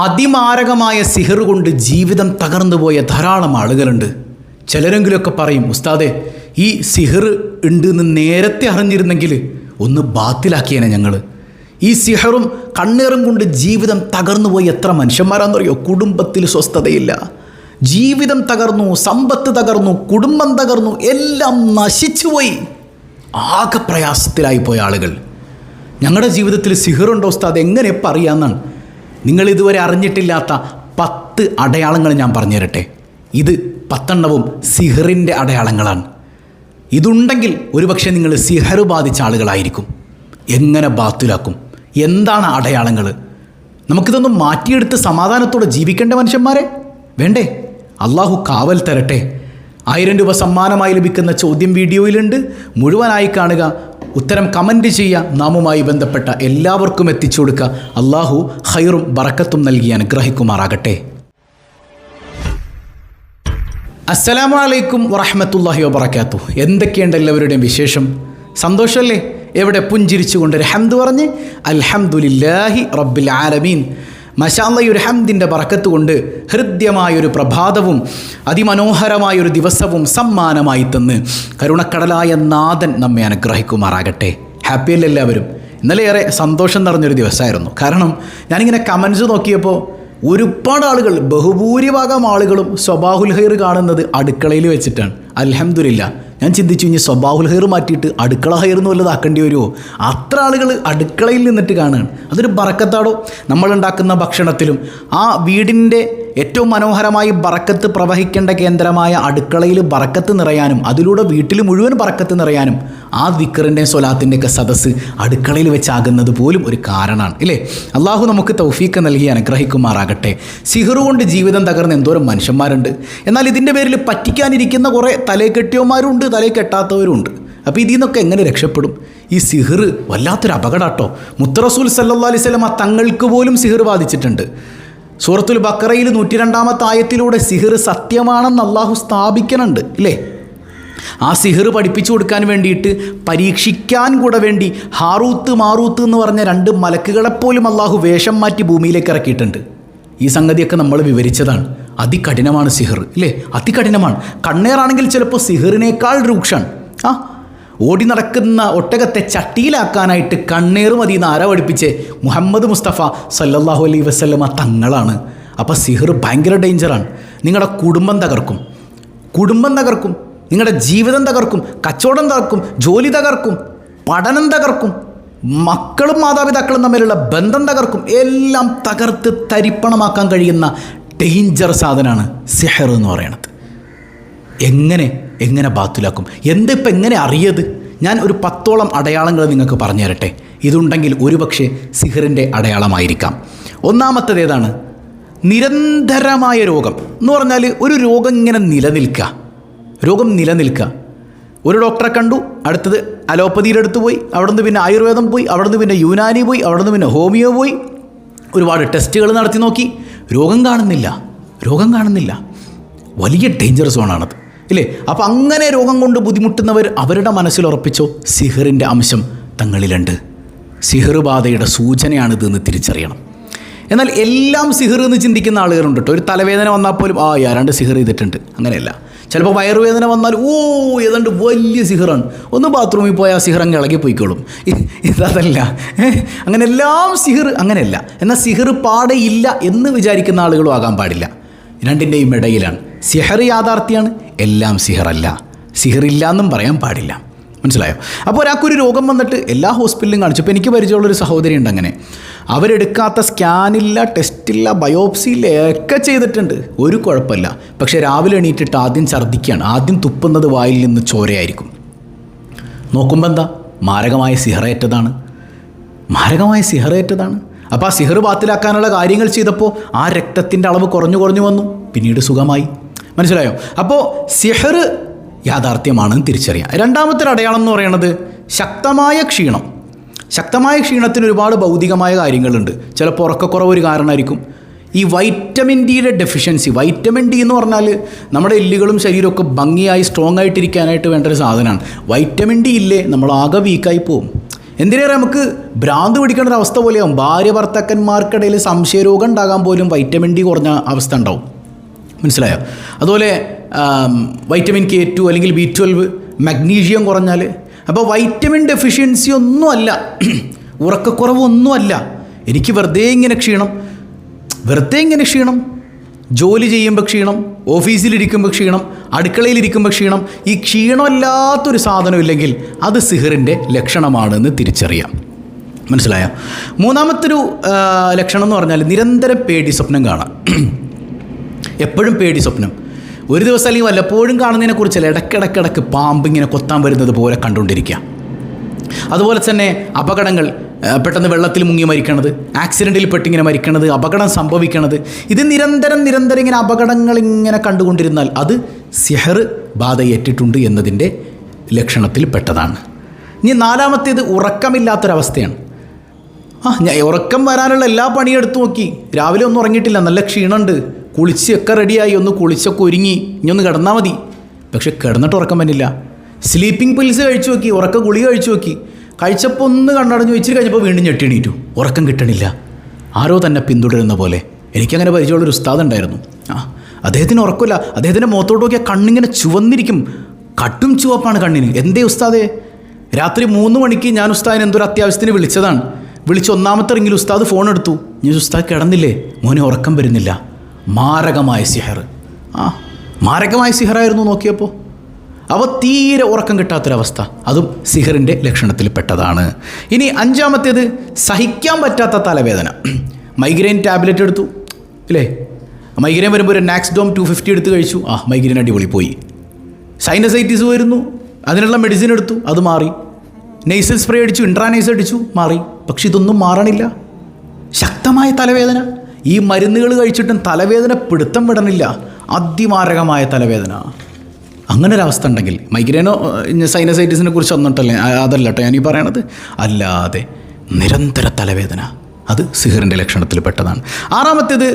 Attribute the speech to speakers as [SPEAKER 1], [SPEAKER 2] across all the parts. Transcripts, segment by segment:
[SPEAKER 1] അതിമാരകമായ സിഹർ കൊണ്ട് ജീവിതം തകർന്നു പോയ ധാരാളം ആളുകളുണ്ട്. ചിലരെങ്കിലുമൊക്കെ പറയും, ഉസ്താദെ ഈ സിഹർ ഉണ്ട് എന്ന് നേരത്തെ അറിഞ്ഞിരുന്നെങ്കിൽ ഒന്ന് ബാത്തിലാക്കിയേനെ ഞങ്ങൾ. ഈ സിഹറും കണ്ണേറും കൊണ്ട് ജീവിതം തകർന്നു പോയി എത്ര മനുഷ്യന്മാരാണെന്നറിയോ? കുടുംബത്തിൽ സ്വസ്ഥതയില്ല, ജീവിതം തകർന്നു, സമ്പത്ത് തകർന്നു, കുടുംബം തകർന്നു, എല്ലാം നശിച്ചുപോയി, ആകെ പ്രയാസത്തിലായി പോയ ആളുകൾ. ഞങ്ങളുടെ ജീവിതത്തിൽ സിഹറുണ്ടോ ഉസ്താദ് എങ്ങനെ പറയാമെന്നാണ്. നിങ്ങൾ ഇതുവരെ അറിഞ്ഞിട്ടില്ലാത്ത 10 അടയാളങ്ങൾ ഞാൻ പറഞ്ഞു തരട്ടെ. ഇത് 10 സിഹറിൻ്റെ അടയാളങ്ങളാണ്. ഇതുണ്ടെങ്കിൽ ഒരുപക്ഷെ നിങ്ങൾ സിഹർ ബാധിച്ച ആളുകളായിരിക്കും. എങ്ങനെ ബാത്തിലാക്കും? എന്താണ് അടയാളങ്ങൾ? നമുക്കിതൊന്നും മാറ്റിയെടുത്ത് സമാധാനത്തോടെ ജീവിക്കേണ്ട മനുഷ്യന്മാരെ വേണ്ടേ? അള്ളാഹു കാവൽ തരട്ടെ. 1000 രൂപ സമ്മാനമായി ലഭിക്കുന്ന ചോദ്യം വീഡിയോയിലുണ്ട്, മുഴുവനായി കാണുക, ഉത്തരം കമൻറ്റ് ചെയ്യുക, നാമുമായി ബന്ധപ്പെട്ട എല്ലാവർക്കും എത്തിച്ചു കൊടുക്കുക. അള്ളാഹു ഖൈറും ബറക്കത്തും നൽകി അനുഗ്രഹിക്കുമാറാകട്ടെ. അസ്സലാമു അലൈക്കും വറഹ്മത്തുള്ളാഹി വബറകാതുഹു. എന്തൊക്കെയുണ്ട് എല്ലാവരുടെയും വിശേഷം? സന്തോഷമല്ലേ? എവിടെ പുഞ്ചിരിച്ചുകൊണ്ട് ഒരു ഹംദ് പറഞ്ഞ് അൽഹംദുലില്ലാഹി റബ്ബിൽ ആലമീൻ. മാഷാ അല്ലാഹ്, ഈ ഒരു ഹംദിൻ്റെ ബറക്കത്ത് കൊണ്ട് ഹൃദ്യമായൊരു പ്രഭാതവും അതിമനോഹരമായൊരു ദിവസവും സമ്മാനമായി തന്ന് കരുണക്കടലായ നാഥൻ നമ്മെ അനുഗ്രഹിക്കുമാറാകട്ടെ. ഹാപ്പിയല്ലേ എല്ലാവരും? ഇന്നലെ ഏറെ സന്തോഷം നിറഞ്ഞൊരു ദിവസമായിരുന്നു. കാരണം ഞാനിങ്ങനെ കമൻസ് നോക്കിയപ്പോൾ ഒരുപാട് ആളുകൾ, ബഹുഭൂരിഭാഗം ആളുകളും സ്വബാഹുൽ ഖൈർ കാണുന്നത് അടുക്കളയിൽ വെച്ചിട്ടാണ്. അൽഹംദുലില്ലാ. ഞാൻ ചിന്തിച്ചു, ഇനി സ്വബാഹുൽ ഖൈർ മാറ്റിയിട്ട് അടുക്കള ഖൈർ എന്ന് വല്ലതാക്കേണ്ടി വരുമോ? അത്ര ആളുകൾ അടുക്കളയിൽ നിന്നിട്ട് കാണുകയാണ്. അതൊരു ബറക്കത്താടോ. നമ്മളുണ്ടാക്കുന്ന ഭക്ഷണത്തിലും ആ വീടിൻ്റെ ഏറ്റവും മനോഹരമായി ബറക്കത്ത് പ്രവഹിക്കേണ്ട കേന്ദ്രമായ അടുക്കളയിൽ ബറക്കത്ത് നിറയാനും അതിലൂടെ വീട്ടിൽ മുഴുവൻ ബറക്കത്ത് നിറയാനും ആ ദിക്റിൻ്റെയും സ്വലാത്തിൻ്റെയൊക്കെ സദസ്സ് അടുക്കളയിൽ വെച്ചാകുന്നത് പോലും ഒരു കാരണമാണ് ഇല്ലേ? അള്ളാഹു നമുക്ക് തൗഫീഖ് നൽകി അനുഗ്രഹിക്കുമാറാകട്ടെ. സിഹർ കൊണ്ട് ജീവിതം തകർന്ന എന്തോരം മനുഷ്യന്മാരുണ്ട്. എന്നാൽ ഇതിൻ്റെ പേരിൽ പറ്റിക്കാനിരിക്കുന്ന കുറേ തലേ കെട്ടിയവന്മാരുണ്ട്, തലേ കെട്ടാത്തവരുണ്ട്. അപ്പോൾ ഇതിൽ നിന്നൊക്കെ എങ്ങനെ രക്ഷപ്പെടും? ഈ സിഹർ വല്ലാത്തൊരു അപകടമാട്ടോ. മുത്തറസൂൽ സല്ലല്ലാഹു അലൈഹി വസല്ലം തങ്ങൾക്ക് പോലും സിഹർ ബാധിച്ചിട്ടുണ്ട്. സൂറത്തുൽ ബഖറയിൽ 102-ാമത്തെ ആയത്തിലൂടെ സിഹർ സത്യമാണെന്ന് അള്ളാഹു സ്ഥാപിക്കുന്നുണ്ട് ഇല്ലേ? ആ സിഹർ പഠിപ്പിച്ചു കൊടുക്കാൻ വേണ്ടിയിട്ട്, പരീക്ഷിക്കാൻ കൂടെ വേണ്ടി ഹാറൂത്ത് മാറൂത്ത് എന്ന് പറഞ്ഞ 2 മലക്കുകളെപ്പോലും അള്ളാഹു വേഷം മാറ്റി ഭൂമിയിലേക്ക് ഇറക്കിയിട്ടുണ്ട്. ഈ സംഗതിയൊക്കെ നമ്മൾ വിവരിച്ചതാണ്. അതികഠിനമാണ് സിഹർ ഇല്ലേ? അതികഠിനമാണ്. കണ്ണേറാണെങ്കിൽ ചിലപ്പോൾ സിഹറിനേക്കാൾ രൂക്ഷമാണ്. ഓടി നടക്കുന്ന ഒട്ടകത്തെ ചട്ടിയിലാക്കാനായിട്ട് കണ്ണേർ മതി എന്ന് ആരാ പഠിപ്പിച്ചേ? മുഹമ്മദ് മുസ്തഫ സല്ലല്ലാഹു അലൈഹി വസല്ലമ തങ്ങളാണ്. അപ്പോൾ സിഹർ ഭയങ്കര ഡേഞ്ചറാണ്. നിങ്ങളുടെ കുടുംബം തകർക്കും, നിങ്ങളുടെ ജീവിതം തകർക്കും, കച്ചവടം തകർക്കും, ജോലി തകർക്കും, പഠനം തകർക്കും, മക്കളും മാതാപിതാക്കളും തമ്മിലുള്ള ബന്ധം തകർക്കും. എല്ലാം തകർത്ത് തരിപ്പണമാക്കാൻ കഴിയുന്ന ഡേഞ്ചർ സാധനമാണ് സിഹർ എന്ന് പറയുന്നത്. എങ്ങനെ ബാത്തിലാക്കും? എന്തിപ്പോൾ എങ്ങനെ അറിയത്? ഞാൻ ഒരു 10ഓളം അടയാളങ്ങൾ നിങ്ങൾക്ക് പറഞ്ഞു തരട്ടെ. ഇതുണ്ടെങ്കിൽ ഒരുപക്ഷെ സിഹറിൻ്റെ അടയാളമായിരിക്കാം. ഒന്നാമത്തേത് ഏതാണ്? നിരന്തരമായ രോഗം എന്ന് പറഞ്ഞാൽ ഒരു രോഗം ഇങ്ങനെ നിലനിൽക്കുക. ഒരു ഡോക്ടറെ കണ്ടു, അടുത്തത് അലോപ്പതിയുടെ അടുത്ത് പോയി, അവിടെ നിന്ന് പിന്നെ ആയുർവേദം പോയി, അവിടെ നിന്ന് പിന്നെ യുനാനി പോയി, അവിടെ നിന്ന് പിന്നെ ഹോമിയോ പോയി, ഒരുപാട് ടെസ്റ്റുകൾ നടത്തി നോക്കി, രോഗം കാണുന്നില്ല. വലിയ ഡേഞ്ചർ സോണാണത് ഇല്ലേ? അപ്പോൾ അങ്ങനെ രോഗം കൊണ്ട് ബുദ്ധിമുട്ടുന്നവർ അവരുടെ മനസ്സിൽ ഉറപ്പിച്ചോ, സിഹറിൻ്റെ അംശം തങ്ങളിലുണ്ട്. സിഹർ ബാധയുടെ സൂചനയാണിതെന്ന് തിരിച്ചറിയണം. എന്നാൽ എല്ലാം സിഹർ എന്ന് ചിന്തിക്കുന്ന ആളുകളുണ്ട് കേട്ടോ. ഒരു തലവേദന വന്നാൽ പോലും ആരാണ്ട് സിഹർ ചെയ്തിട്ടുണ്ട്, അങ്ങനെയല്ല. ചിലപ്പോൾ വയറുവേദന വന്നാൽ ഏതാണ്ട് വലിയ സിഹറാണ്, ഒന്ന് ബാത്റൂമിൽ പോയാൽ സിഹർ അങ്ങ് ഇളകി പോയിക്കോളും. ഇതല്ല, അങ്ങനെ എല്ലാം സിഹർ അങ്ങനെയല്ല. എന്നാൽ സിഹർ പാടെ ഇല്ല എന്ന് വിചാരിക്കുന്ന ആളുകളും ആകാൻ പാടില്ല. രണ്ടിൻ്റെയും ഇടയിലാണ്. സിഹർ യാഥാർത്ഥ്യമാണ്, എല്ലാം സിഹറല്ല. സിഹറില്ല എന്നും പറയാൻ പാടില്ല. മനസ്സിലായോ? അപ്പോൾ ഒരാൾക്കൊരു രോഗം വന്നിട്ട് എല്ലാ ഹോസ്പിറ്റലിലും കാണിച്ചു. ഇപ്പോൾ എനിക്ക് പരിചയമുള്ളൊരു സഹോദരി ഉണ്ട്. അങ്ങനെ അവരെടുക്കാത്ത സ്കാനില്ല, ടെസ്റ്റില്ല, ബയോപ്സിയില്ല, ഒക്കെ ചെയ്തിട്ടുണ്ട്, ഒരു കുഴപ്പമില്ല. പക്ഷേ രാവിലെ എണീറ്റിട്ട് ആദ്യം ഛർദ്ദിക്കുകയാണ്, ആദ്യം തുപ്പുന്നത് വായിൽ നിന്ന് ചോരയായിരിക്കും. നോക്കുമ്പോൾ എന്താ? മാരകമായ സിഹറേറ്റതാണ്. അപ്പോൾ ആ സിഹർ ബാത്തിലാക്കാനുള്ള കാര്യങ്ങൾ ചെയ്തപ്പോൾ ആ രക്തത്തിൻ്റെ അളവ് കുറഞ്ഞു വന്നു, പിന്നീട് സുഖമായി. മനസ്സിലായോ? അപ്പോൾ സിഹർ യാഥാർത്ഥ്യമാണെന്ന് തിരിച്ചറിയാം. രണ്ടാമത്തെ അടയാളം എന്ന് പറയുന്നത് ശക്തമായ ക്ഷീണത്തിന് ഒരുപാട് ഭൗതികമായ കാര്യങ്ങളുണ്ട്. ചിലപ്പോൾ ഉറക്കക്കുറവ് ഒരു കാരണമായിരിക്കും. ഈ വൈറ്റമിൻ ഡിയുടെ ഡെഫിഷ്യൻസി, വൈറ്റമിൻ ഡി എന്ന് പറഞ്ഞാൽ നമ്മുടെ എല്ലുകളും ശരീരമൊക്കെ ഭംഗിയായി സ്ട്രോങ് ആയിട്ടിരിക്കാനായിട്ട് വേണ്ട ഒരു സാധനമാണ്. വൈറ്റമിൻ ഡി ഇല്ലേ, നമ്മളാകെ വീക്കായി പോവും. എന്തിനേറെ നമുക്ക് ഭ്രാന്ത് പിടിക്കേണ്ട ഒരു അവസ്ഥ പോലെയാവും. ഭാര്യ ഭർത്താക്കന്മാർക്കിടയിൽ സംശയരോഗം ഉണ്ടാകാൻ പോലും വൈറ്റമിൻ ഡി കുറഞ്ഞ അവസ്ഥ ഉണ്ടാവും. മനസ്സിലായോ? അതുപോലെ വൈറ്റമിൻ K2 അല്ലെങ്കിൽ B12, മഗ്നീഷ്യം കുറഞ്ഞാൽ, അപ്പോൾ വൈറ്റമിൻ ഡെഫിഷ്യൻസി ഒന്നുമല്ല, ഉറക്കക്കുറവൊന്നുമല്ല. എനിക്ക് വെറുതെ ഇങ്ങനെ ക്ഷീണം, ജോലി ചെയ്യുമ്പോൾ ക്ഷീണം, ഓഫീസിലിരിക്കുമ്പോൾ ക്ഷീണം, അടുക്കളയിലിരിക്കുമ്പോൾ ക്ഷീണം. ഈ ക്ഷീണമല്ലാത്തൊരു സാധനമില്ലെങ്കിൽ അത് സിഹറിൻ്റെ ലക്ഷണമാണെന്ന് തിരിച്ചറിയാം. മനസ്സിലായോ? മൂന്നാമത്തൊരു ലക്ഷണം എന്ന് പറഞ്ഞാൽ നിരന്തരം പേടി സ്വപ്നം കാണാം. എപ്പോഴും പേടി സ്വപ്നം. ഒരു ദിവസം അല്ലെങ്കിൽ വല്ലപ്പോഴും കാണുന്നതിനെക്കുറിച്ചല്ല, ഇടയ്ക്കിടയ്ക്ക് പാമ്പിങ്ങനെ കൊത്താൻ വരുന്നത് പോലെ കണ്ടുകൊണ്ടിരിക്കുക. അതുപോലെ തന്നെ അപകടങ്ങൾ, പെട്ടെന്ന് വെള്ളത്തിൽ മുങ്ങി മരിക്കണത്, ആക്സിഡൻറ്റിൽ പെട്ടിങ്ങനെ മരിക്കണത്, അപകടം സംഭവിക്കണത്, ഇത് നിരന്തരം ഇങ്ങനെ അപകടങ്ങൾ ഇങ്ങനെ കണ്ടുകൊണ്ടിരുന്നാൽ അത് സിഹർ ബാധയേറ്റിട്ടുണ്ട് എന്നതിൻ്റെ ലക്ഷണത്തിൽ പെട്ടതാണ്. ഇനി നാലാമത്തേത് ഉറക്കമില്ലാത്തൊരവസ്ഥയാണ്. ഞാൻ ഉറക്കം വരാനുള്ള എല്ലാ പണിയും എടുത്തു നോക്കി, രാവിലെ ഒന്നും ഉറങ്ങിയിട്ടില്ല, നല്ല ക്ഷീണമുണ്ട്, കുളിച്ചൊക്കെ റെഡിയായി, ഒന്ന് കുളിച്ചൊക്കെ ഒരുങ്ങി ഇനി ഒന്ന് കിടന്നാൽ മതി, പക്ഷെ കിടന്നിട്ട് ഉറക്കം വന്നില്ല. സ്ലീപ്പിംഗ് പിൽസ് കഴിച്ചു നോക്കി, ഉറക്ക ഗുളിക കഴിച്ചു നോക്കി, കഴിച്ചപ്പോൾ ഒന്ന് കണ്ടടഞ്ഞു, ഇച്ചിരി കഴിഞ്ഞപ്പോൾ വീണ്ടും ഞെട്ടിണീറ്റു, ഉറക്കം കിട്ടണില്ല, ആരോ തന്നെ പിന്തുടരുന്ന പോലെ. എനിക്കങ്ങനെ പരിചയമുള്ളൊരു ഉസ്താദ് ഉണ്ടായിരുന്നു. അദ്ദേഹത്തിന് ഉറക്കമില്ല, അദ്ദേഹത്തിൻ്റെ മുഖത്തോട്ട് നോക്കിയാൽ കണ്ണിങ്ങനെ ചുവന്നിരിക്കും, കട്ടും ചുവപ്പാണ് കണ്ണിന്. എന്തേ ഉസ്താദേ? രാത്രി 3 മണിക്ക് ഞാൻ ഉസ്താദിനെ എന്തൊരു അത്യാവശ്യത്തിന് വിളിച്ചതാണ്. വിളിച്ച് 1ാമത്തെ റിങ്ങിൽ ഉസ്താദ് ഫോൺ എടുത്തു. ഞാൻ ഉസ്താദ് കിടന്നില്ലേ? മോനെ ഉറക്കം വരുന്നില്ല. മാരകമായ സിഹർ. മാരകമായ സിഹറായിരുന്നു നോക്കിയപ്പോൾ. അപ്പോൾ തീരെ ഉറക്കം കിട്ടാത്തൊരവസ്ഥ, അതും സിഹറിൻ്റെ ലക്ഷണത്തിൽ പെട്ടതാണ്. ഇനി 5ാമത്തേത് സഹിക്കാൻ പറ്റാത്ത തലവേദന. മൈഗ്രെയിൻ ടാബ്ലറ്റ് എടുത്തു ഇല്ലേ, മൈഗ്രെയിൻ വരുമ്പോൾ ഒരു നാക്സ്ഡോം 250 എടുത്ത് കഴിച്ചു, മൈഗ്രെയിൻ അടിപൊളി പോയി. സൈനസൈറ്റിസ് വരുന്നു, അതിനുള്ള മെഡിസിൻ എടുത്തു, അത് മാറി. നെയ്സൽ സ്പ്രേ അടിച്ചു, ഇൻട്രാനൈസ് അടിച്ചു, മാറി. പക്ഷെ ഇതൊന്നും മാറണില്ല. ശക്തമായ തലവേദന, ഈ മരുന്നുകൾ കഴിച്ചിട്ടും തലവേദന പിടുത്തം വിടണില്ല, അതിമാരകമായ തലവേദന. അങ്ങനെ ഒരവസ്ഥ ഉണ്ടെങ്കിൽ, മൈഗ്രെയിനോ സൈനസൈറ്റിസിനെ കുറിച്ച് ഒന്നിട്ടല്ലേ, അതല്ല കേട്ടോ ഞാനീ പറയണത്, അല്ലാതെ നിരന്തര തലവേദന, അത് സിഹറിൻ്റെ ലക്ഷണത്തിൽ പെട്ടതാണ്. 6ാമത്തേത്,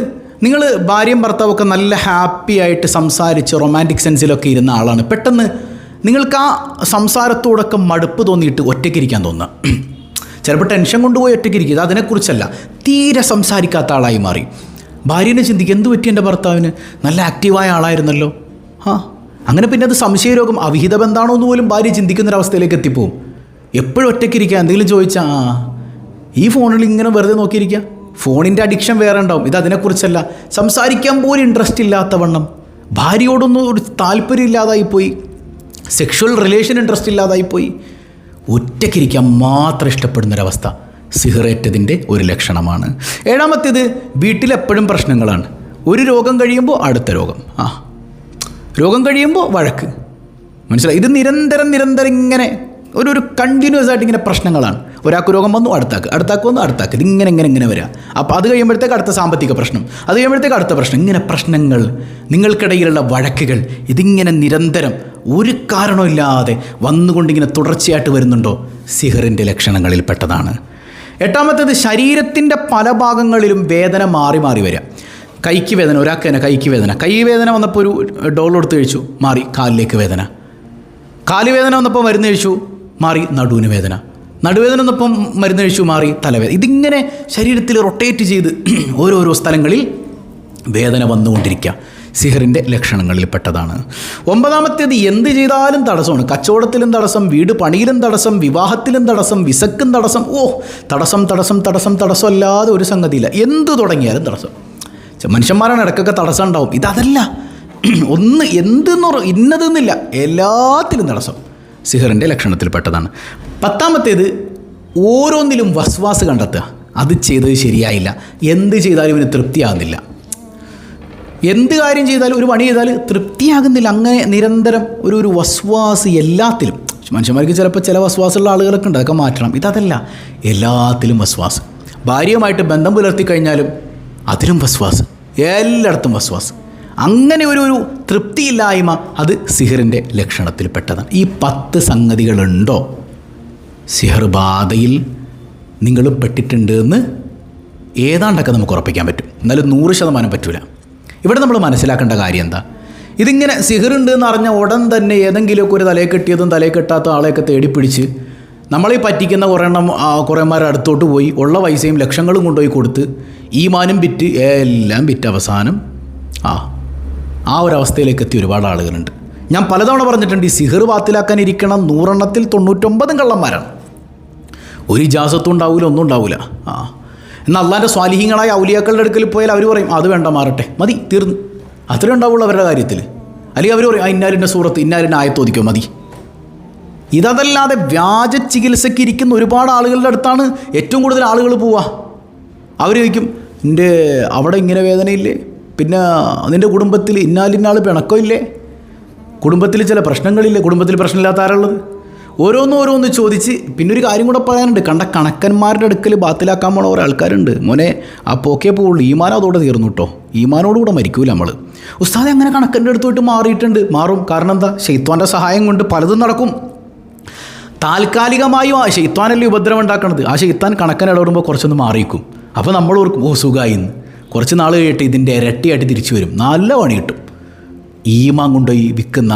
[SPEAKER 1] നിങ്ങൾ ഭാര്യയും ഭർത്താവൊക്കെ നല്ല ഹാപ്പി ആയിട്ട് സംസാരിച്ച് റൊമാൻറ്റിക് സെൻസിലൊക്കെ ഇരുന്ന ആളാണ്, പെട്ടെന്ന് നിങ്ങൾക്ക് ആ സംസാരത്തോടൊക്കെ മടുപ്പ് തോന്നിയിട്ട് ഒറ്റയ്ക്കിരിക്കാൻ തോന്നുക. ചിലപ്പോൾ ടെൻഷൻ കൊണ്ടുപോയി ഒറ്റയ്ക്കിരിക്കുക, ഇത് അതിനെക്കുറിച്ചല്ല, തീരെ സംസാരിക്കാത്ത ആളായി മാറി. ഭാര്യനെ ചിന്തിക്കുക, എന്ത് പറ്റി എൻ്റെ ഭർത്താവിന്, നല്ല ആക്റ്റീവായ ആളായിരുന്നല്ലോ. അങ്ങനെ പിന്നെ അത് സംശയരോഗം, അവിഹിത ബന്ധാണോ എന്ന് പോലും ഭാര്യ ചിന്തിക്കുന്നൊരവസ്ഥയിലേക്ക് എത്തിപ്പോവും. എപ്പോഴും ഒറ്റയ്ക്കിരിക്കുക, എന്തെങ്കിലും ചോദിച്ചാൽ ഈ ഫോണിൽ ഇങ്ങനെ വെറുതെ നോക്കിയിരിക്കുക. ഫോണിൻ്റെ അഡിക്ഷൻ വേറെ ഉണ്ടാവും, ഇത് അതിനെക്കുറിച്ചല്ല. സംസാരിക്കാൻ പോലും ഇൻട്രസ്റ്റ് ഇല്ലാത്തവണ്ണം, ഭാര്യയോടൊന്നും ഒരു താല്പര്യം ഇല്ലാതായിപ്പോയി, സെക്ഷുവൽ റിലേഷൻ ഇൻട്രസ്റ്റ് ഇല്ലാതായിപ്പോയി, ഒറ്റയ്ക്കിരിക്കാൻ മാത്രം ഇഷ്ടപ്പെടുന്നൊരവസ്ഥ സിഹറേറ്റതിൻ്റെ ഒരു ലക്ഷണമാണ്. 7ാമത്തേത്, വീട്ടിലെപ്പോഴും പ്രശ്നങ്ങളാണ്. ഒരു രോഗം കഴിയുമ്പോൾ അടുത്ത രോഗം, രോഗം കഴിയുമ്പോൾ വഴക്ക്. മനസ്സിലായി? ഇത് നിരന്തരം ഇങ്ങനെ ഒരു കണ്ടിന്യൂസ് ആയിട്ട് ഇങ്ങനെ പ്രശ്നങ്ങളാണ്. ഒരാൾക്ക് രോഗം വന്നു, അടുത്താക്ക് വന്നു, ഇത് ഇങ്ങനെ വരിക. അപ്പോൾ അത് കഴിയുമ്പോഴത്തേക്ക് അടുത്ത സാമ്പത്തിക പ്രശ്നം, അത് കഴിയുമ്പോഴത്തേക്ക് അടുത്ത പ്രശ്നം, ഇങ്ങനെ പ്രശ്നങ്ങൾ, നിങ്ങൾക്കിടയിലുള്ള വഴക്കുകൾ, ഇതിങ്ങനെ നിരന്തരം ഒരു കാരണമില്ലാതെ വന്നുകൊണ്ടിങ്ങനെ തുടർച്ചയായിട്ട് വരുന്നുണ്ടോ, സിഹറിൻ്റെ ലക്ഷണങ്ങളിൽ പെട്ടതാണ്. 8ാമത്തേത്, ശരീരത്തിൻ്റെ പല ഭാഗങ്ങളിലും വേദന മാറി വരിക. കൈക്ക് വേദന, ഒരാൾക്ക് തന്നെ കൈക്ക് വേദന, കൈ വേദന വന്നപ്പോൾ ഒരു ഡോൾ എടുത്ത് കഴിച്ചു, മാറി കാലിലേക്ക് വേദന. കാല് വേദന വന്നപ്പോൾ മരുന്ന് കഴിച്ചു, മാറി നടുവിന് വേദന. നടുവേദന വന്നപ്പം മരുന്ന് കഴിച്ചു, മാറി തലവേദന. ഇതിങ്ങനെ ശരീരത്തിൽ റൊട്ടേറ്റ് ചെയ്ത് ഓരോരോ സ്ഥലങ്ങളിൽ വേദന വന്നുകൊണ്ടിരിക്കുക, സിഹറിൻ്റെ ലക്ഷണങ്ങളിൽ പെട്ടതാണ്. 9ാമത്തേത്, എന്ത് ചെയ്താലും തടസ്സമാണ്. കച്ചവടത്തിലും തടസ്സം, വീട് പണിയിലും തടസ്സം, വിവാഹത്തിലും തടസ്സം, വിസക്കും തടസ്സം. തടസ്സം അല്ലാതെ ഒരു സംഗതിയില്ല. എന്ത് തുടങ്ങിയാലും തടസ്സം. മനുഷ്യന്മാരാണ്, ഇടയ്ക്കൊക്കെ തടസ്സം ഉണ്ടാവും. ഇതല്ല, ഒന്ന് ഇന്നതെന്നില്ല, എല്ലാത്തിലും തടസ്സം, സിഹറിൻ്റെ ലക്ഷണത്തിൽ പെട്ടതാണ്. 10ാമത്തേത്, ഓരോന്നിലും വസ്വാസ് കണ്ടെത്തുക. അത് ചെയ്തത് ശരിയായില്ല, എന്ത് ചെയ്താലും ഇവന് തൃപ്തിയാകുന്നില്ല. എന്ത് കാര്യം ചെയ്താലും, ഒരു പണി ചെയ്താൽ തൃപ്തിയാകുന്നില്ല. അങ്ങനെ നിരന്തരം ഒരു വസ്വാസ് എല്ലാത്തിലും. മനുഷ്യന്മാർക്ക് ചിലപ്പോൾ ചില വസ്വാസുള്ള ആളുകളൊക്കെ ഉണ്ട്, അതൊക്കെ മാറ്റണം. ഇതല്ല, എല്ലാത്തിലും വസ്വാസ്. ഭാര്യയുമായിട്ട് ബന്ധം പുലർത്തി കഴിഞ്ഞാലും അതിലും വസ്വാസ്, എല്ലായിടത്തും വസ്വാസ്. അങ്ങനെ ഒരു തൃപ്തിയില്ലായ്മ, അത് സിഹറിൻ്റെ ലക്ഷണത്തിൽ പെട്ടതാണ്. ഈ 10 സംഗതികളുണ്ടോ, സിഹർ ബാധയിൽ നിങ്ങൾ പെട്ടിട്ടുണ്ട് എന്ന് ഏതാണ്ടൊക്കെ നമുക്ക് ഉറപ്പിക്കാൻ പറ്റും. എന്നാലും 100% പറ്റൂല. ഇവിടെ നമ്മൾ മനസ്സിലാക്കേണ്ട കാര്യം എന്താ, ഇതിങ്ങനെ സിഹറുണ്ട് എന്ന് അറിഞ്ഞ ഉടൻ തന്നെ ഏതെങ്കിലുമൊക്കെ ഒരു തലയെ കെട്ടിയതും തലയെ കെട്ടാത്ത ആളെയൊക്കെ തേടിപ്പിടിച്ച് നമ്മളീ പറ്റിക്കുന്ന കുറേമാർ അടുത്തോട്ട് പോയി ഉള്ള പൈസയും ലക്ഷങ്ങളും കൊണ്ടുപോയി കൊടുത്ത് ഈമാനും വിറ്റ് എല്ലാം വിറ്റ് അവസാനം ആ ഒരവസ്ഥയിലേക്ക് എത്തിയ ഒരുപാട് ആളുകളുണ്ട്. ഞാൻ പലതവണ പറഞ്ഞിട്ടുണ്ട്, ഈ സിഹർ ബാത്തിലാക്കാനിരിക്കണം 100 99 കള്ളന്മാരാണ്. ഒരു ഇജാസത്തും ഉണ്ടാവില്ല, ഒന്നും ഉണ്ടാവില്ല. എന്നാൽ അള്ളാൻ്റെ സ്വാലിഹീങ്ങളായ ഔലിയാക്കളുടെ അടുക്കൽ പോയാൽ അവർ പറയും അത് വേണ്ട, മാറട്ടെ, മതി, തീർന്നു. അത്രേ ഉണ്ടാവുള്ളൂ അവരുടെ കാര്യത്തിൽ. അല്ലെങ്കിൽ അവർ പറയും ഇന്നാലിൻ്റെ സൂറത്ത് ഇന്നാലിൻ്റെ ആയത്തോദിക്കോ, മതി. ഇതല്ലാതെ വ്യാജ ചികിത്സയ്ക്ക് ഇരിക്കുന്ന ഒരുപാട് ആളുകളുടെ അടുത്താണ് ഏറ്റവും കൂടുതൽ ആളുകൾ പോവുക. അവർ ചോദിക്കും എൻ്റെ അവിടെ ഇങ്ങനെ വേദനയില്ലേ, പിന്നെ നിൻ്റെ കുടുംബത്തിൽ ഇന്നാലിന്നാൾ പിണക്കമില്ലേ, കുടുംബത്തിൽ ചില പ്രശ്നങ്ങളില്ലേ, കുടുംബത്തിൽ പ്രശ്നമില്ലാത്ത ആരുള്ളത്, ഓരോന്ന് ചോദിച്ച്. പിന്നെ ഒരു കാര്യം കൂടെ പറയാനുണ്ട്, കണ്ട കണക്കന്മാരുടെ അടുക്കൽ ബാത്തിലാക്കാൻ പോണ ഓരോ ആൾക്കാരുണ്ട്. മോനെ ആ പോക്കേ പോവുള്ളൂ, ഈമാൻ അതോടെ തീർന്നു കേട്ടോ, ഈമാനോടുകൂടെ മരിക്കൂല നമ്മൾ. ഉസ്താദെ അങ്ങനെ കണക്കൻ്റെ അടുത്ത് പോയിട്ട് മാറിയിട്ടുണ്ട്. മാറും. കാരണം എന്താ? ശൈത്വാൻ്റെ സഹായം കൊണ്ട് പലതും നടക്കും. താൽക്കാലികമായും ആ ശൈത്വാനല്ലേ ഉപദ്രവം ഉണ്ടാക്കണത്. ആ ശൈത്താൻ കണക്കൻ ഇടപെടുമ്പോൾ കുറച്ചൊന്ന് മാറിയിരിക്കും. അപ്പോൾ നമ്മൾ ഓർക്കും സുഖമായിന്ന്. കുറച്ച് നാൾ കഴിയിട്ട് ഇതിൻ്റെ ഇരട്ടിയായിട്ട് തിരിച്ചു വരും, നല്ല പണി കിട്ടും. ഈമാൻ കൊണ്ടുപോയി വിൽക്കുന്ന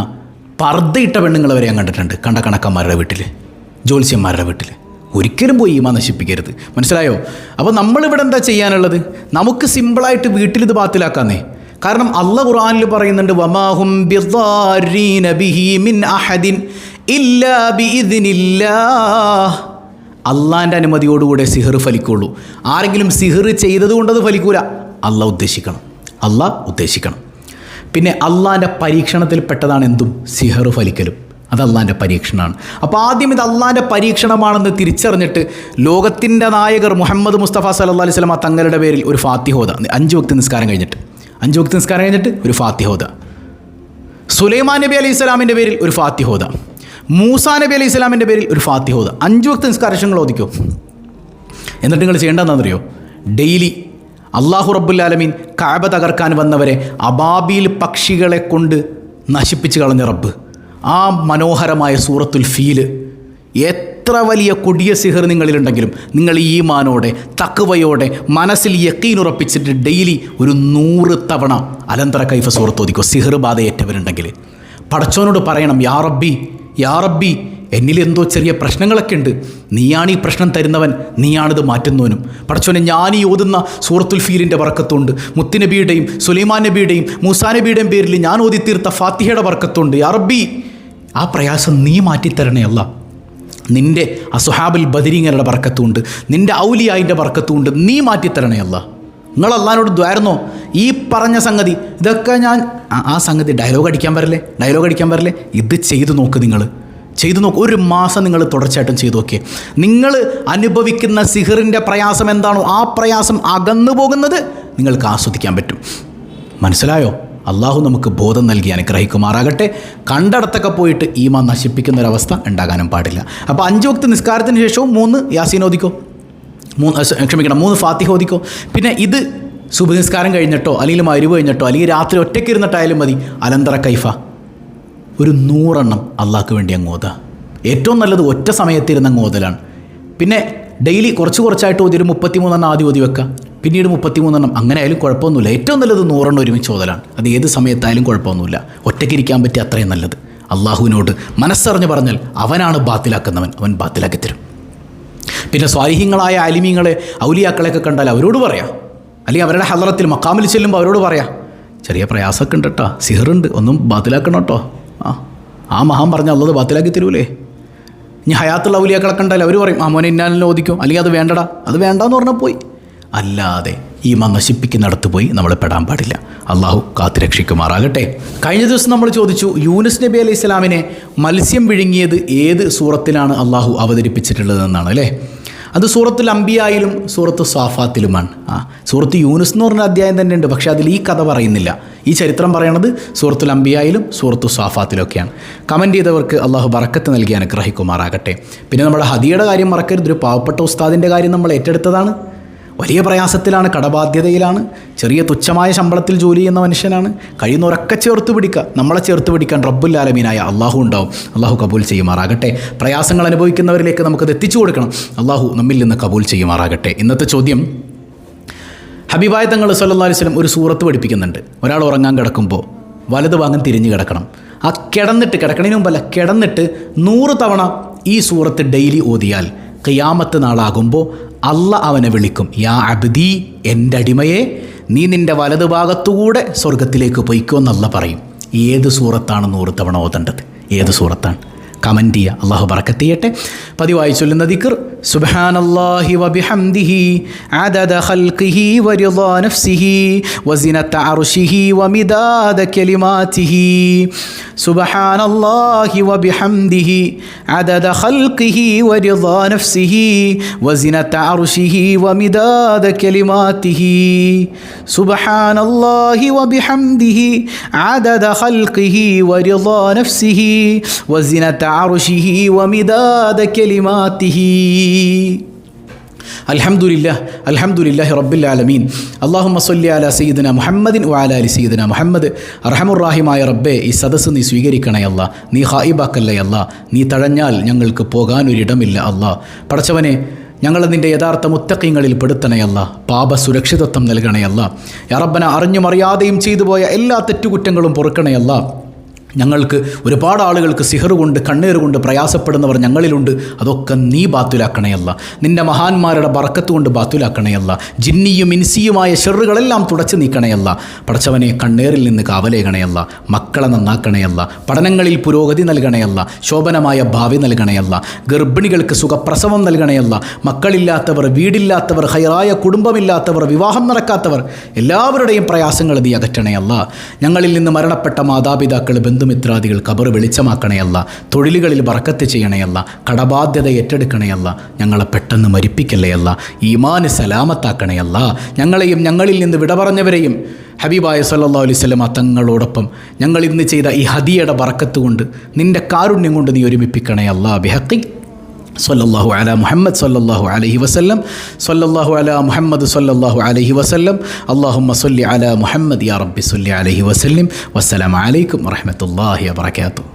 [SPEAKER 1] പർദ്ദയിട്ട പെണ്ണുങ്ങളെ വരെ ഞാൻ കണ്ടിട്ടുണ്ട്. കണ്ട കണക്കന്മാരുടെ വീട്ടിൽ, ജ്യോത്സ്യന്മാരുടെ വീട്ടിൽ. ഒരിക്കലും പോയി ഈമാൻ നശിപ്പിക്കരുത്. മനസ്സിലായോ? അപ്പോൾ നമ്മളിവിടെ എന്താ ചെയ്യാനുള്ളത്? നമുക്ക് സിമ്പിളായിട്ട് വീട്ടിലിത് ബാത്തിലാക്കാന്നേ. കാരണം അള്ളാഹ് ഖുർആനിൽ പറയുന്നുണ്ട്, വമാഹും ബിദ്ദാരീന ബിഹി മിൻ അഹദിൻ ഇല്ലാ ബിഇദ്നില്ലാഹ്. അള്ളാൻ്റെ അനുമതിയോടുകൂടെ സിഹർ ഫലിക്കുള്ളൂ. ആരെങ്കിലും സിഹർ ചെയ്തത് കൊണ്ടത് ഫലിക്കൂല. അള്ളാഹ് ഉദ്ദേശിക്കണം. പിന്നെ അള്ളാൻ്റെ പരീക്ഷണത്തിൽ പെട്ടതാണ് എന്തും സിഹർ ഫലിക്കലും. അത് അള്ളാൻ്റെ പരീക്ഷണമാണ്. അപ്പോൾ ആദ്യം ഇത് അള്ളാൻ്റെ പരീക്ഷണമാണെന്ന് തിരിച്ചറിഞ്ഞിട്ട് ലോകത്തിൻ്റെ നായകർ മുഹമ്മദ് മുസ്തഫ സല്ലല്ലാഹു അലൈഹി വസല്ലം തങ്ങളുടെ പേരിൽ ഒരു ഫാത്തിഹ ഓതുക. 5 വക്ത് നിസ്കാരം കഴിഞ്ഞിട്ട് ഒരു ഫാത്തിഹ ഓതുക. സുലൈമാൻ നബി അലൈഹി സ്വലാമിൻ്റെ പേരിൽ ഒരു ഫാത്തിഹ ഓതുക. മൂസാ നബി അലൈഹി സ്വലാമിൻ്റെ പേരിൽ ഒരു ഫാത്തിഹ ഓതുക. 5 വക്ത് നിസ്കാരങ്ങൾ ഓദിക്കോ. എന്നിട്ട് നിങ്ങൾ ചെയ്യേണ്ടതെന്നറിയോ? ഡെയിലി അള്ളാഹു റബ്ബുൽ ആലമീൻ കഅബ തകർക്കാൻ വന്നവരെ അബാബീൽ പക്ഷികളെ കൊണ്ട് നശിപ്പിച്ച് കളഞ്ഞ റബ്ബ്, ആ മനോഹരമായ സൂറത്തുൽ ഫീല്, എത്ര വലിയ കൊടിയ സിഹർ നിങ്ങളിലുണ്ടെങ്കിലും നിങ്ങൾ ഈ ഈമാനോടെ തഖ്വയോടെ മനസ്സിൽ യഖീൻ ഉറപ്പിച്ചിട്ട് ഡെയിലി ഒരു 100 തവണ അലന്തറ കൈഫ സൂറത്ത് ഓദിക്കോ. സിഹർ ബാധയേറ്റവരുണ്ടെങ്കിൽ പടച്ചോനോട് പറയണം, യാ റബ്ബി എന്നിൽ എന്തോ ചെറിയ പ്രശ്നങ്ങളൊക്കെ ഉണ്ട്, നീയാണ് ഈ പ്രശ്നം തരുന്നവൻ, നീയാണിത് മാറ്റുന്നവനും. പടച്ചോനെ, ഞാൻ ഈ ഓതുന്ന സൂറത്തുൽ ഫീലിൻ്റെ ബർക്കത്തുണ്ട്, മുത്തുനബിയുടെയും സുലൈമാൻ നബിയുടെയും മൂസാ നബിയുടെയും പേരിൽ ഞാൻ ഓതി തീർത്ത ഫാത്തിഹയുടെ ബർക്കത്തുണ്ട്. യാ റബ്ബി, ആ പ്രയാസം നീ മാറ്റിത്തരണേ അല്ലാ. നിൻ്റെ അസ്ഹാബുൽ ബദരീങ്ങളുടെ ബർക്കത്തുണ്ട്, നിൻ്റെ ഔലിയായിൻ്റെ ബർക്കത്തുണ്ട്, നീ മാറ്റിത്തരണേ അല്ലാ. നിങ്ങൾ അള്ളാഹിനോട് ദ്വാരുന്നോ? ഈ പറഞ്ഞ സംഗതി ഇതൊക്കെ ഞാൻ ആ സംഗതി ഡയലോഗ് അടിക്കാൻ വരല്ലേ, ഇത് ചെയ്തു നോക്ക്. 1 മാസം നിങ്ങൾ തുടർച്ചയായിട്ടും ചെയ്തു നോക്കിയേ. നിങ്ങൾ അനുഭവിക്കുന്ന സിഹറിൻ്റെ പ്രയാസം എന്താണോ ആ പ്രയാസം അകന്നു പോകുന്നത് നിങ്ങൾക്ക് ആസ്വദിക്കാൻ പറ്റും. മനസ്സിലായോ? അള്ളാഹു നമുക്ക് ബോധം നൽകി അനുഗ്രഹിക്കുമാറാകട്ടെ. കണ്ടടത്തൊക്കെ പോയിട്ട് ഈമാൻ നശിപ്പിക്കുന്നൊരവസ്ഥ ഉണ്ടാകാനും പാടില്ല. അപ്പോൾ 5 വക്ത് നിസ്കാരത്തിന് ശേഷവും 3 യാസീൻ ഓദിക്കോ, 3 ഫാത്തിഹ ഓദിക്കോ. പിന്നെ ഇത് സുബഹി നിസ്കാരം കഴിഞ്ഞിട്ടോ അല്ലെങ്കിൽ മഗ്‌രിബ് കഴിഞ്ഞിട്ടോ അല്ലെങ്കിൽ രാത്രി ഒറ്റയ്ക്ക് ഇരുന്നിട്ടായാലും മതി, അലന്തറ കൈഫ ഒരു 100 എണ്ണം അള്ളാഹ്ക്ക് വേണ്ടി അങ്ങ് ഓതുക. ഏറ്റവും നല്ലത് ഒറ്റ സമയത്തിരുന്ന് അങ്ങ് ഓതലാണ്. പിന്നെ ഡെയിലി കുറച്ചായിട്ട് ഓതിയൊരു 33 എണ്ണം ആദ്യം ഓതി വെക്കുക, പിന്നീട് 33 എണ്ണം, അങ്ങനെ ആയാലും കുഴപ്പമൊന്നുമില്ല. ഏറ്റവും നല്ലത് 100 എണ്ണം ഒരുമിച്ച് ഓതലാണ്. അത് ഏത് സമയത്തായാലും കുഴപ്പമൊന്നുമില്ല. ഒറ്റയ്ക്കിരിക്കാൻ പറ്റിയ അത്രയും നല്ലത്. അള്ളാഹുവിനോട് മനസ്സറിഞ്ഞ് പറഞ്ഞാൽ അവനാണ് ബാത്തിലാക്കുന്നവൻ, അവൻ ബാത്തിലാക്കി തരും. പിന്നെ സ്വാലിഹീങ്ങളായ ആലിമീങ്ങളെ ഔലിയാക്കളെയൊക്കെ കണ്ടാൽ അവരോട് പറയാം, അല്ലെങ്കിൽ അവരുടെ ഹളറത്തിൽ മക്കാമിൽ ചെല്ലുമ്പോൾ അവരോട് പറയാം, ചെറിയ പ്രയാസമൊക്കെ ഉണ്ട് കേട്ടോ, സിഹറുണ്ട്, ഒന്നും ബാത്തിലാക്കണം കേട്ടോ. ആ മഹാൻ പറഞ്ഞ അള്ളത് ബാത്തിലാക്കി തരൂലേ. ഇനി ഹയാത്തുള്ള ഔലിയാക്കളെ കണ്ടാൽ അവർ പറയും മോനെ ഇന്നാലിനെ ഓദിക്കും, അല്ലെങ്കിൽ അത് വേണ്ടടാ, അത് വേണ്ടാന്ന് പറഞ്ഞാൽ പോയി. അല്ലാതെ ഈമാൻ നശിപ്പിക്കുന്നിടത്ത് പോയി നമ്മൾ പെടാൻ പാടില്ല. അള്ളാഹു കാത്തുരക്ഷിക്കുമാറാകട്ടെ. കഴിഞ്ഞ ദിവസം നമ്മൾ ചോദിച്ചു, യൂനുസ് നബി അലൈഹി സ്വലാമിനെ മത്സ്യം വിഴുങ്ങിയത് ഏത് സൂറത്തിലാണ് അള്ളാഹു അവതരിപ്പിച്ചിട്ടുള്ളതെന്നാണ് അല്ലേ? അത് സൂറത്തുൽ അംബിയായിലും സൂറത്ത് സാഫാത്തിലുമാണ്. സൂറത്ത് യൂനുസ് എന്ന് പറഞ്ഞ അധ്യായം തന്നെ ഉണ്ട്, പക്ഷേ അതിൽ ഈ കഥ പറയുന്നില്ല. ഈ ചരിത്രം പറയണത് സൂറത്തുൽ അംബിയായിലും സൂറത്തു സാഫാത്തിലൊക്കെയാണ്. കമൻറ്റ് ചെയ്തവർക്ക് അള്ളാഹു ബറക്കത്ത് നൽകി അനുഗ്രഹിക്കുമാറാകട്ടെ. പിന്നെ നമ്മുടെ ഹദിയുടെ കാര്യം മറക്കരുത്. ഒരു പാവപ്പെട്ട ഉസ്താദിൻ്റെ കാര്യം നമ്മൾ ഏറ്റെടുത്തതാണ്. വലിയ പ്രയാസത്തിലാണ്, കടബാധ്യതയിലാണ്, ചെറിയ തുച്ഛമായ ശമ്പളത്തിൽ ജോലി ചെയ്യുന്ന മനുഷ്യനാണ്. കഴിയുന്നവരൊക്കെ ചേർത്ത് പിടിക്കുക. നമ്മളെ ചേർത്ത് പിടിക്കാൻ റബ്ബുൽ ആലമീനായ അള്ളാഹു ഉണ്ടാവും. അള്ളാഹു കബൂൽ ചെയ്യുമാറാകട്ടെ. പ്രയാസങ്ങൾ അനുഭവിക്കുന്നവരിലേക്ക് നമുക്കത് എത്തിച്ചു കൊടുക്കണം. അള്ളാഹു നമ്മിൽ നിന്ന് കബൂൽ ചെയ്യുമാറാകട്ടെ. ഇന്നത്തെ ചോദ്യം, ഹബീബായ തങ്ങൾ സല്ലല്ലാഹു അലൈഹി വസല്ലം ഒരു സൂറത്ത് പഠിപ്പിക്കുന്നുണ്ട്. ഒരാൾ ഉറങ്ങാൻ കിടക്കുമ്പോൾ വലത് ഭാഗം തിരിഞ്ഞ് കിടക്കണം. ആ കിടന്നിട്ട്, കിടക്കണതിന് മുമ്പല്ല, കിടന്നിട്ട് 100 തവണ ഈ സൂറത്ത് ഡെയിലി ഓതിയാൽ ഖിയാമത്ത് നാളാകുമ്പോൾ അള്ളാഹ് അവനെ വിളിക്കും, യാ അബ്ദി, എൻ്റെ അടിമയെ, നീ നിൻ്റെ വലതുഭാഗത്തുകൂടെ സ്വർഗത്തിലേക്ക് പൊയ്ക്കോ എന്നല്ല പറയും. ഏത് സൂറത്താണ് 100 തവണ ഓതേണ്ടത്? ഏത് സൂറത്താണ്? കമൻറ്റ് ചെയ്യുക. അള്ളാഹു ബറക്കത്ത് ചെയ്യട്ടെ. പതിവായി ചൊല്ലുന്ന ദിക്ർ സുബ്ഹാനല്ലാഹി വബിഹംദിഹി അദദ ഖൽഖിഹി വറിളാ നഫ്സിഹി വസിനത അർശിഹി വമിദാദ കലിമാതിഹി. സുബ്ഹാനല്ലാഹി വബിഹംദിഹി അദദ ഖൽഖിഹി വറിളാ നഫ്സിഹി വസിനത അർശിഹി വമിദാദ കലിമാതിഹി. സുബ്ഹാനല്ലാഹി വബിഹംദിഹി അദദ ഖൽഖിഹി വറിളാ നഫ്സിഹി വസിനത അർശിഹി വമിദാദ കലിമാതിഹി. അൽഹംദുലില്ലാഹി റബ്ബിൽ ആലമീൻ. അല്ലാഹുമ്മ സ്വല്ലി അലാ സയ്യിദിന മുഹമ്മദിൻ വഅലാ ആലി സയ്യിദിന മുഹമ്മദ്. അർഹമുർറാഹിമായ റബ്ബേ, ഈ സദസ്സ് നീ സ്വീകരിക്കണേ അല്ലാ. നീ ഖായിബാക്കല്ലേ അല്ലാ. നീ തഴഞ്ഞാൽ ഞങ്ങൾക്ക് പോകാനൊരിടമില്ല അല്ലാ. പടച്ചവനെ, ഞങ്ങൾ നിൻ്റെ യഥാർത്ഥ മുത്തഖീങ്ങളിൽ പെടുത്തണയല്ല. പാപ സുരക്ഷിതത്വം നൽകണയല്ല. യാ റബ്ബന, അറിഞ്ഞും അറിയാതെയും ചെയ്തു പോയ എല്ലാ തെറ്റുകുറ്റങ്ങളും പൊറുക്കണയല്ല. ഞങ്ങൾക്ക് ഒരുപാട് ആളുകൾക്ക് സിഹർ കൊണ്ട് കണ്ണീർ കൊണ്ട് പ്രയാസപ്പെടുന്നവർ ഞങ്ങളിലുണ്ട്. അതൊക്കെ നീ ബാത്തുലാക്കണയല്ല. നിൻ്റെ മഹാന്മാരുടെ ബറക്കത്ത് കൊണ്ട് ബാത്തുലാക്കണയല്ല. ജിന്നിയും ഇൻസിയുമായ ഷെറുകളെല്ലാം തുടച്ചു നീക്കണയല്ല. പടച്ചവനെ, കണ്ണേറിൽ നിന്ന് കാവലേകണയല്ല. മക്കളെ നന്നാക്കണയല്ല. പഠനങ്ങളിൽ പുരോഗതി നൽകണയല്ല. ശോഭനമായ ഭാവി നൽകണയല്ല. ഗർഭിണികൾക്ക് സുഖപ്രസവം നൽകണയല്ല. മക്കളില്ലാത്തവർ, വീടില്ലാത്തവർ, ഹൈറായ കുടുംബമില്ലാത്തവർ, വിവാഹം നടക്കാത്തവർ, എല്ലാവരുടെയും പ്രയാസങ്ങൾ നീ അകറ്റണയല്ല. ഞങ്ങളിൽ നിന്ന് മരണപ്പെട്ട മാതാപിതാക്കൾ, ബന്ധുമിത്രാദികൾ ഖബർ വെളിച്ചമാക്കണയല്ല. തൊഴിലുകളിൽ ബറക്കത്ത് ചെയ്യണയല്ല. കടബാധ്യത ഏറ്റെടുക്കണയല്ല. ഞങ്ങളെ പെട്ടെന്ന് മരിപ്പിക്കല്ലയല്ല. ഈമാന് സലാമത്താക്കണയല്ല. ഞങ്ങളെയും ഞങ്ങളിൽ നിന്ന് വിട പറഞ്ഞവരെയും ഹബീബായ സല്ലല്ലാഹു അലൈഹി വസല്ലം തങ്ങളോടൊപ്പം ഞങ്ങൾ ഇന്ന് ചെയ്ത ഈ ഹദിയയുടെ ബറക്കത്ത് കൊണ്ട്, നിൻ്റെ കാരുണ്യം കൊണ്ട് നീ ഒരുമിപ്പിക്കണയല്ല. ബിഹഖി സല്ലല്ലാഹു അലാ മുഹമ്മദ് സല്ലല്ലാഹു അലൈഹി വസല്ലം. സല്ലല്ലാഹു അലാ മുഹമ്മദ് സല്ലല്ലാഹു അലൈഹി വസല്ലം. അല്ലാഹുമ്മ സ്വല്ലി അലാ മുഹമ്മദ് യാ റബ്ബി സ്വല്ലി അലൈഹി വസല്ലം. വസ്സലാമു അലൈക്കും വറഹ്മത്തുള്ളാഹി വബറകാതുഹു.